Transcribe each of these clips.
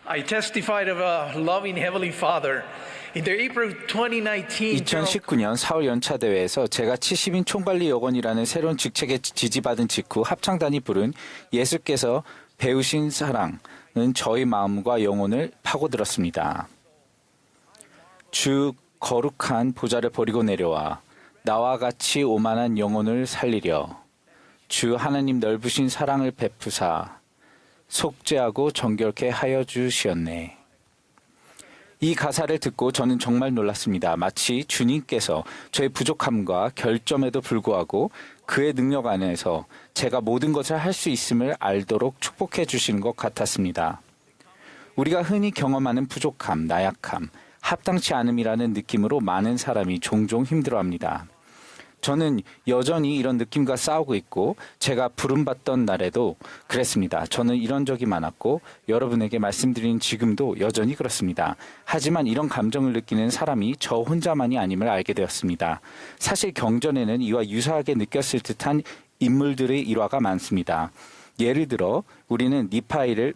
I testified of a loving Heavenly Father. In the April 2019 2019년 4월 연차대회에서 제가 70인 총관리 여건이라는 새로운 직책에 지지받은 직후 합창단이 부른 예수께서 배우신 사랑은 저희 마음과 영혼을 파고들었습니다. 주 거룩한 보좌를 버리고 내려와 나와 같이 오만한 영혼을 살리려 주 하나님 넓으신 사랑을 베푸사 속죄하고 정결케 하여 주시었네. 이 가사를 듣고 저는 정말 놀랐습니다. 마치 주님께서 저의 부족함과 결점에도 불구하고 그의 능력 안에서 제가 모든 것을 할 수 있음을 알도록 축복해 주시는 것 같았습니다. 우리가 흔히 경험하는 부족함, 나약함, 합당치 않음이라는 느낌으로 많은 사람이 종종 힘들어합니다. 저는 여전히 이런 느낌과 싸우고 있고 제가 부름받던 날에도 그랬습니다. 저는 이런 적이 많았고 여러분에게 말씀드린 지금도 여전히 그렇습니다. 하지만 이런 감정을 느끼는 사람이 저 혼자만이 아님을 알게 되었습니다. 사실 경전에는 이와 유사하게 느꼈을 듯한 인물들의 일화가 많습니다. 예를 들어 우리는 니파이를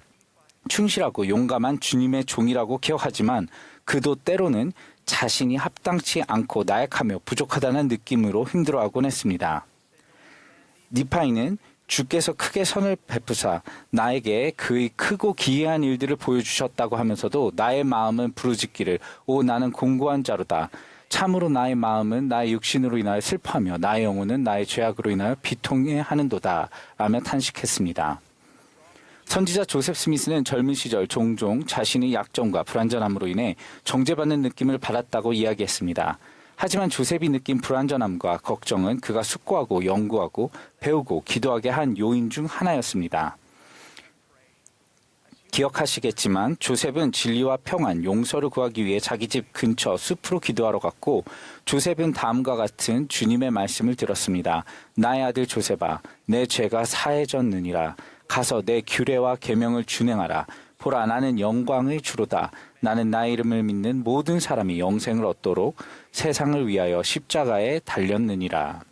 충실하고 용감한 주님의 종이라고 기억하지만 그도 때로는 자신이 합당치 않고 나약하며 부족하다는 느낌으로 힘들어하곤 했습니다. 니파이는 주께서 크게 선을 베푸사 나에게 그의 크고 기이한 일들을 보여주셨다고 하면서도 나의 마음은 부르짖기를 오 나는 공고한 자로다. 참으로 나의 마음은 나의 육신으로 인하여 슬퍼하며 나의 영혼은 나의 죄악으로 인하여 비통해하는도다 라며 탄식했습니다. 선지자 조셉 스미스는 젊은 시절 종종 자신의 약점과 불완전함으로 인해 정죄받는 느낌을 받았다고 이야기했습니다. 하지만 조셉이 느낀 불완전함과 걱정은 그가 숙고하고 연구하고 배우고 기도하게 한 요인 중 하나였습니다. 기억하시겠지만 조셉은 진리와 평안, 용서를 구하기 위해 자기 집 근처 숲으로 기도하러 갔고 조셉은 다음과 같은 주님의 말씀을 들었습니다. 나의 아들 조셉아, 내 죄가 사해졌느니라. 가서 내 규례와 계명을 준행하라. 보라 나는 영광의 주로다. 나는 나의 이름을 믿는 모든 사람이 영생을 얻도록 세상을 위하여 십자가에 달렸느니라.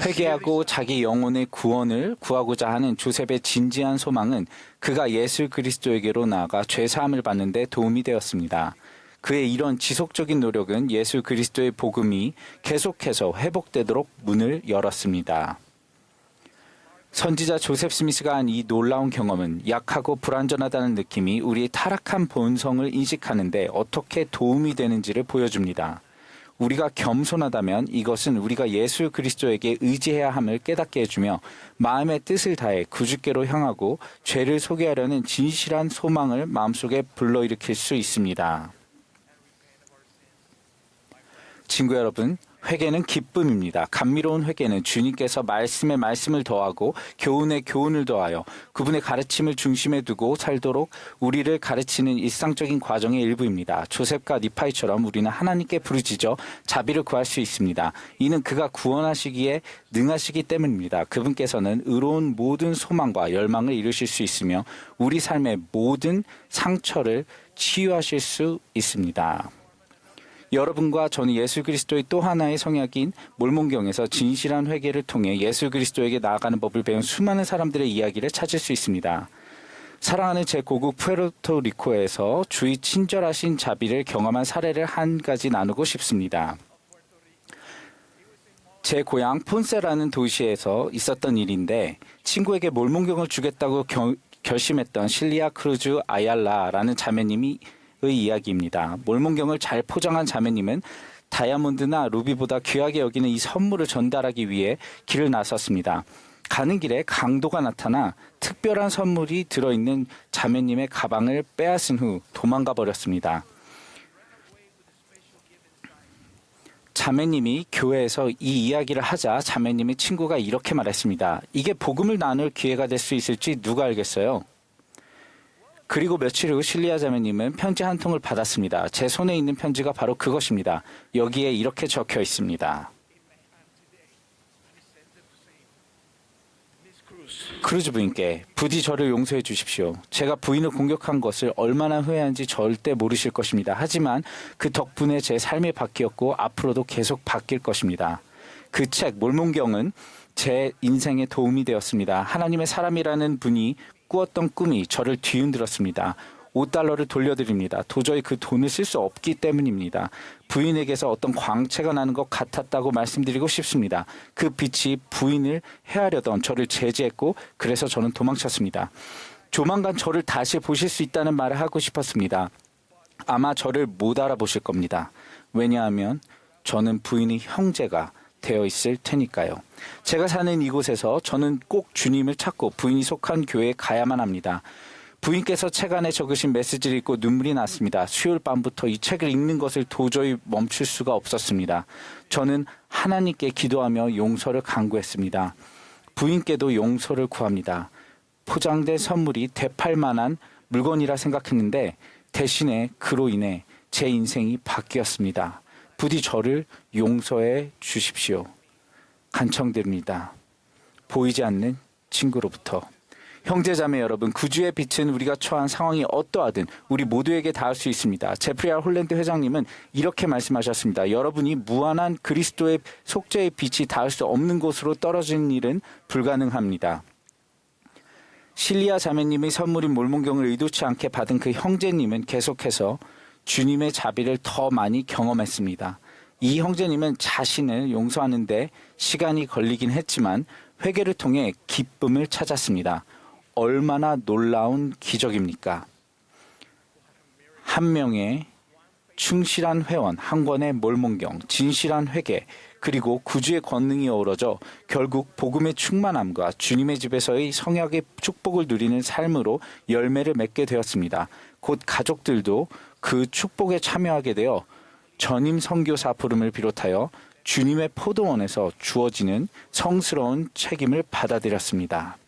회개하고 자기 영혼의 구원을 구하고자 하는 조셉의 진지한 소망은 그가 예수 그리스도에게로 나아가 죄사함을 받는 데 도움이 되었습니다. 그의 이런 지속적인 노력은 예수 그리스도의 복음이 계속해서 회복되도록 문을 열었습니다. 선지자 조셉 스미스가 한 이 놀라운 경험은 약하고 불완전하다는 느낌이 우리의 타락한 본성을 인식하는 데 어떻게 도움이 되는지를 보여줍니다. 우리가 겸손하다면 이것은 우리가 예수 그리스도에게 의지해야 함을 깨닫게 해주며 마음의 뜻을 다해 구주께로 향하고 죄를 소개하려는 진실한 소망을 마음속에 불러일으킬 수 있습니다. 친구 여러분, 회개는 기쁨입니다. 감미로운 회개는 주님께서 말씀에 말씀을 더하고 교훈에 교훈을 더하여 그분의 가르침을 중심에 두고 살도록 우리를 가르치는 일상적인 과정의 일부입니다. 조셉과 니파이처럼 우리는 하나님께 부르짖어 자비를 구할 수 있습니다. 이는 그가 구원하시기에 능하시기 때문입니다. 그분께서는 의로운 모든 소망과 열망을 이루실 수 있으며 우리 삶의 모든 상처를 치유하실 수 있습니다. 여러분과 저는 예수 그리스도의 또 하나의 성약인 몰몬경에서 진실한 회개를 통해 예수 그리스도에게 나아가는 법을 배운 수많은 사람들의 이야기를 찾을 수 있습니다. 사랑하는 제 고국 푸에르토리코에서 주의 친절하신 자비를 경험한 사례를 한 가지 나누고 싶습니다. 제 고향 폰세라는 도시에서 있었던 일인데 친구에게 몰몬경을 주겠다고 결심했던 실리아 크루즈 아얄라라는 자매님이 의 이야기입니다. 몰몬경을 잘 포장한 자매님은 다이아몬드나 루비보다 귀하게 여기는 이 선물을 전달하기 위해 길을 나섰습니다. 가는 길에 강도가 나타나 특별한 선물이 들어있는 자매님의 가방을 빼앗은 후 도망가 버렸습니다. 자매님이 교회에서 이 이야기를 하자 자매님의 친구가 이렇게 말했습니다. 이게 복음을 나눌 기회가 될 수 있을지 누가 알겠어요? 그리고 며칠 후 실리아 자매님은 편지 한 통을 받았습니다. 제 손에 있는 편지가 바로 그것입니다. 여기에 이렇게 적혀 있습니다. 크루즈 부인께 부디 저를 용서해 주십시오. 제가 부인을 공격한 것을 얼마나 후회한지 절대 모르실 것입니다. 하지만 그 덕분에 제 삶이 바뀌었고 앞으로도 계속 바뀔 것입니다. 그 책 몰몬경은 제 인생에 도움이 되었습니다. 하나님의 사람이라는 분이 꾸었던 꿈이 저를 뒤흔들었습니다. $5를 돌려드립니다. 도저히 그 돈을 쓸 수 없기 때문입니다. 부인에게서 어떤 광채가 나는 것 같았다고 말씀드리고 싶습니다. 그 빛이 부인을 해하려던 저를 제지했고 그래서 저는 도망쳤습니다. 조만간 저를 다시 보실 수 있다는 말을 하고 싶었습니다. 아마 저를 못 알아보실 겁니다. 왜냐하면 저는 부인의 형제가 되어 있을 테니까요. 제가 사는 이곳에서 저는 꼭 주님을 찾고 부인이 속한 교회에 가야만 합니다. 부인께서 책 안에 적으신 메시지를 읽고 눈물이 났습니다. 수요일 밤부터 이 책을 읽는 것을 도저히 멈출 수가 없었습니다. 저는 하나님께 기도하며 용서를 간구했습니다. 부인께도 용서를 구합니다. 포장된 선물이 되팔 만한 물건이라 생각했는데 대신에 그로 인해 제 인생이 바뀌었습니다. 부디 저를 용서해 주십시오. 간청드립니다. 보이지 않는 친구로부터. 형제자매 여러분, 구주의 빛은 우리가 처한 상황이 어떠하든 우리 모두에게 닿을 수 있습니다. 제프리 R. 홀랜드 회장님은 이렇게 말씀하셨습니다. 여러분이 무한한 그리스도의 속죄의 빛이 닿을 수 없는 곳으로 떨어지는 일은 불가능합니다. 실리아 자매님의 선물인 몰몬경을 의도치 않게 받은 그 형제님은 계속해서 주님의 자비를 더 많이 경험했습니다. 이 형제님은 자신을 용서하는데 시간이 걸리긴 했지만 회개를 통해 기쁨을 찾았습니다. 얼마나 놀라운 기적입니까? 한 명의 충실한 회원, 한 권의 몰몬경, 진실한 회개, 그리고 구주의 권능이 어우러져 결국 복음의 충만함과 주님의 집에서의 성약의 축복을 누리는 삶으로 열매를 맺게 되었습니다. 곧 가족들도 그 축복에 참여하게 되어 전임 선교사 부름을 비롯하여 주님의 포도원에서 주어지는 성스러운 책임을 받아들였습니다.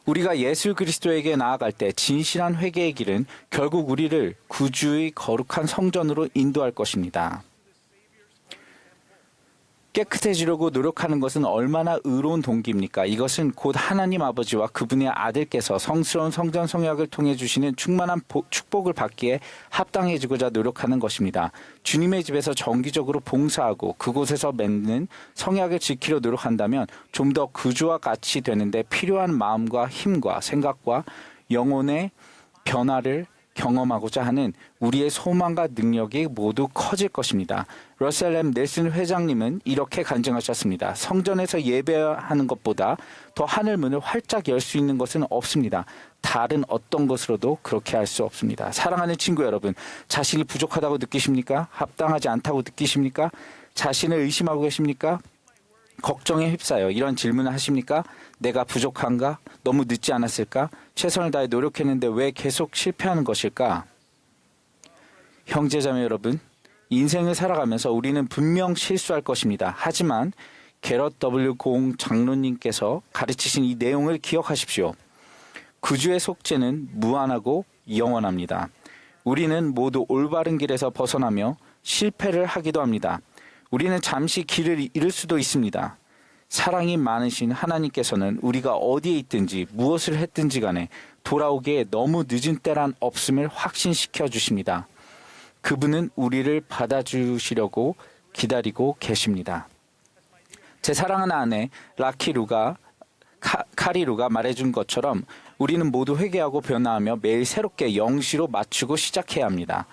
우리가 예수 그리스도에게 나아갈 때 진실한 회개의 길은 결국 우리를 구주의 거룩한 성전으로 인도할 것입니다. 깨끗해지려고 노력하는 것은 얼마나 의로운 동기입니까? 이것은 곧 하나님 아버지와 그분의 아들께서 성스러운 성전 성약을 통해 주시는 충만한 축복을 받기에 합당해지고자 노력하는 것입니다. 주님의 집에서 정기적으로 봉사하고 그곳에서 맺는 성약을 지키려 노력한다면 좀 더 구주와 같이 되는데 필요한 마음과 힘과 생각과 영혼의 변화를 경험하고자 하는 우리의 소망과 능력이 모두 커질 것입니다. 러셀 M. 넬슨 회장님은 이렇게 간증하셨습니다. 성전에서 예배하는 것보다 더 하늘 문을 활짝 열 수 있는 것은 없습니다. 다른 어떤 것으로도 그렇게 할 수 없습니다. 사랑하는 친구 여러분, 자신이 부족하다고 느끼십니까? 합당하지 않다고 느끼십니까? 자신을 의심하고 계십니까? 걱정에 휩싸여 이런 질문을 하십니까? 내가 부족한가? 너무 늦지 않았을까? 최선을 다해 노력했는데 왜 계속 실패하는 것일까? 형제자매 여러분, 인생을 살아가면서 우리는 분명 실수할 것입니다. 하지만 게럿 W. 공 장로님께서 가르치신 이 내용을 기억하십시오. 구주의 속죄는 무한하고 영원합니다. 우리는 모두 올바른 길에서 벗어나며 실패를 하기도 합니다. 우리는 잠시 길을 잃을 수도 있습니다. 사랑이 많으신 하나님께서는 우리가 어디에 있든지 무엇을 했든지 간에 돌아오기에 너무 늦은 때란 없음을 확신시켜 주십니다. 그분은 우리를 받아주시려고 기다리고 계십니다. 제 사랑하는 아내 카리루가 말해준 것처럼 우리는 모두 회개하고 변화하며 매일 새롭게 영시로 맞추고 시작해야 합니다.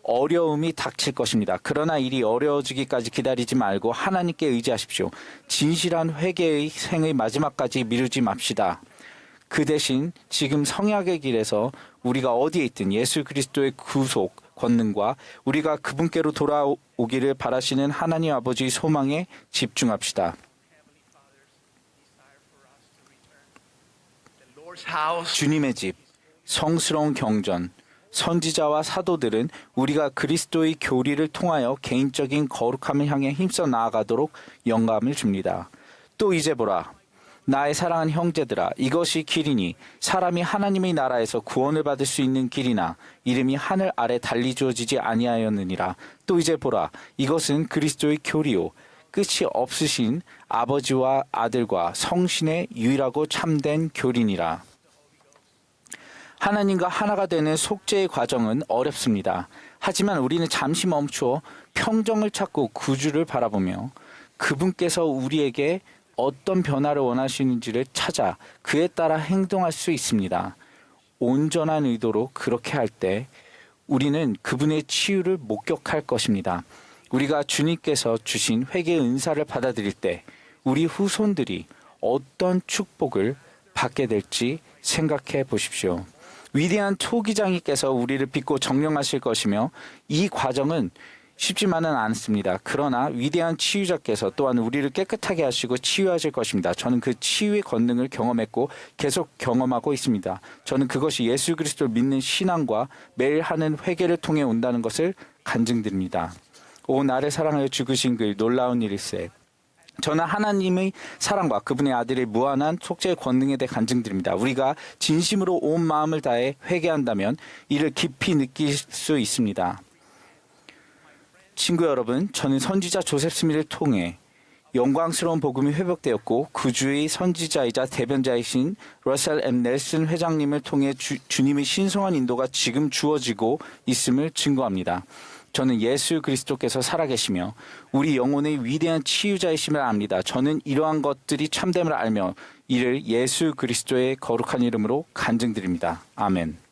어려움이 닥칠 것입니다. 그러나 일이 어려워지기까지 기다리지 말고 하나님께 의지하십시오. 진실한 회개의 생의 마지막까지 미루지 맙시다. 그 대신 지금 성약의 길에서 우리가 어디에 있든 예수 그리스도의 구속, 권능과 우리가 그분께로 돌아오기를 바라시는 하나님 아버지의 소망에 집중합시다. 주님의 집, 성스러운 경전, 선지자와 사도들은 우리가 그리스도의 교리를 통하여 개인적인 거룩함을 향해 힘써 나아가도록 영감을 줍니다. 또 이제 보라, 나의 사랑하는 형제들아, 이것이 길이니 사람이 하나님의 나라에서 구원을 받을 수 있는 길이나 이름이 하늘 아래 달리 주어지지 아니하였느니라. 또 이제 보라, 이것은 그리스도의 교리요 끝이 없으신 아버지와 아들과 성신의 유일하고 참된 교리니라. 하나님과 하나가 되는 속죄의 과정은 어렵습니다. 하지만 우리는 잠시 멈추어 평정을 찾고 구주를 바라보며 그분께서 우리에게 어떤 변화를 원하시는지를 찾아 그에 따라 행동할 수 있습니다. 온전한 의도로 그렇게 할 때 우리는 그분의 치유를 목격할 것입니다. 우리가 주님께서 주신 회개의 은사를 받아들일 때 우리 후손들이 어떤 축복을 받게 될지 생각해 보십시오. 위대한 초기장이께서 우리를 믿고 정령하실 것이며 이 과정은 쉽지만은 않습니다. 그러나 위대한 치유자께서 또한 우리를 깨끗하게 하시고 치유하실 것입니다. 저는 그 치유의 권능을 경험했고 계속 경험하고 있습니다. 저는 그것이 예수 그리스도를 믿는 신앙과 매일 하는 회개를 통해 온다는 것을 간증드립니다. 오 나를 사랑하여 죽으신 그 놀라운 일일세. 저는 하나님의 사랑과 그분의 아들의 무한한 속죄의 권능에 대해 간증드립니다. 우리가 진심으로 온 마음을 다해 회개한다면 이를 깊이 느낄 수 있습니다. 친구 여러분, 저는 선지자 조셉 스미를 통해 영광스러운 복음이 회복되었고 구주의 선지자이자 대변자이신 러셀 M. 넬슨 회장님을 통해 주님의 신성한 인도가 지금 주어지고 있음을 증거합니다. 저는 예수 그리스도께서 살아계시며 우리 영혼의 위대한 치유자이심을 압니다. 저는 이러한 것들이 참됨을 알며 이를 예수 그리스도의 거룩한 이름으로 간증드립니다. 아멘.